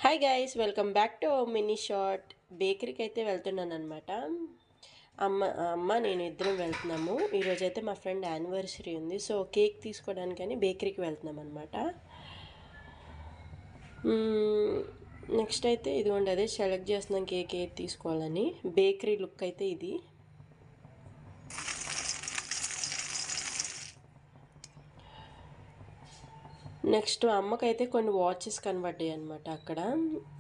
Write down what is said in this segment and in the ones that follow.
Hi guys, welcome back to mini short. బేకరీకి అయితే వెళ్తున్నాను అనమాట. అమ్మ నేను ఇద్దరం వెళ్తున్నాము. ఈరోజైతే మా ఫ్రెండ్ యానివర్సరీ ఉంది, సో కేక్ తీసుకోవడానికని బేకరీకి వెళ్తున్నాం అనమాట. నెక్స్ట్ అయితే ఇదిగోండి, అదే సెలెక్ట్ చేస్తున్నాం కేక్ ఏది తీసుకోవాలని. బేకరీ లుక్ అయితే ఇది. నెక్స్ట్ అమ్మకైతే కొన్ని వాచెస్ కనబడ్డాయి అనమాట అక్కడ.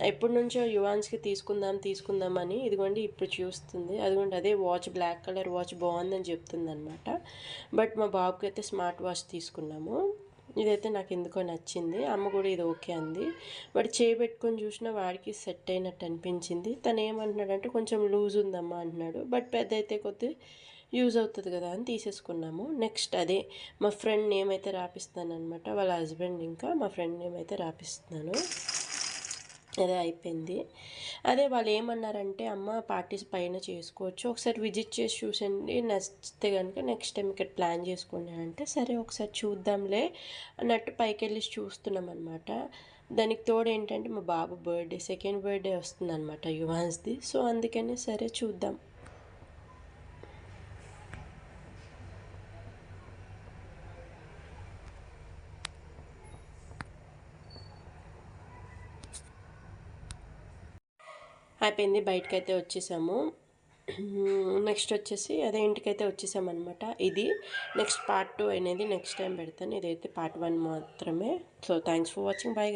ఎప్పటి నుంచో యువాన్స్కి తీసుకుందామని ఇదిగోండి ఇప్పుడు చూస్తుంది. అదిగోండి అదే వాచ్, బ్లాక్ కలర్ వాచ్ బాగుందని చెప్తుంది అనమాట. బట్ మా బాబుకి అయితే స్మార్ట్ వాచ్ తీసుకున్నాము. ఇదైతే నాకు ఎందుకో నచ్చింది. అమ్మ కూడా ఇది ఓకే అంది. బట్ చేపెట్టుకొని చూసినా వాడికి సెట్ అయినట్టు అనిపించింది. తను ఏమంటున్నాడంటే కొంచెం లూజ్ ఉందమ్మా అంటున్నాడు. బట్ పెద్ద అయితే కొద్ది యూజ్ అవుతుంది కదా అని తీసేసుకున్నాము. నెక్స్ట్ అదే మా ఫ్రెండ్ నేమ్ అయితే రాపిస్తాను అనమాట. వాళ్ళ హస్బెండ్ ఇంకా మా ఫ్రెండ్ నేమ్ అయితే రాపిస్తున్నాను. అదే అయిపోయింది. అదే వాళ్ళు ఏమన్నారంటే, అమ్మ పార్టీస్ పైన చేసుకోవచ్చు, ఒకసారి విజిట్ చేసి చూసండి, నచ్చితే కనుక నెక్స్ట్ టైం ఇక్కడ ప్లాన్ చేసుకోండి అంటే, సరే ఒకసారి చూద్దాంలే అన్నట్టు పైకి వెళ్ళి చూస్తున్నాం అనమాట. దానికి తోడు ఏంటంటే మా బాబు బర్త్డే, సెకండ్ బర్త్డే వస్తుంది అనమాట యువాన్స్ది. సో అందుకని సరే చూద్దాం. అయిపోయింది, బయటకైతే వచ్చేసాము. నెక్స్ట్ వచ్చేసి అదే ఇంటికైతే వచ్చేసామన్నమాట. ఇది నెక్స్ట్ పార్ట్ 2 అనేది నెక్స్ట్ టైం పెడతాను. ఇదైతే పార్ట్ 1 మాత్రమే. So thanks for watching. By.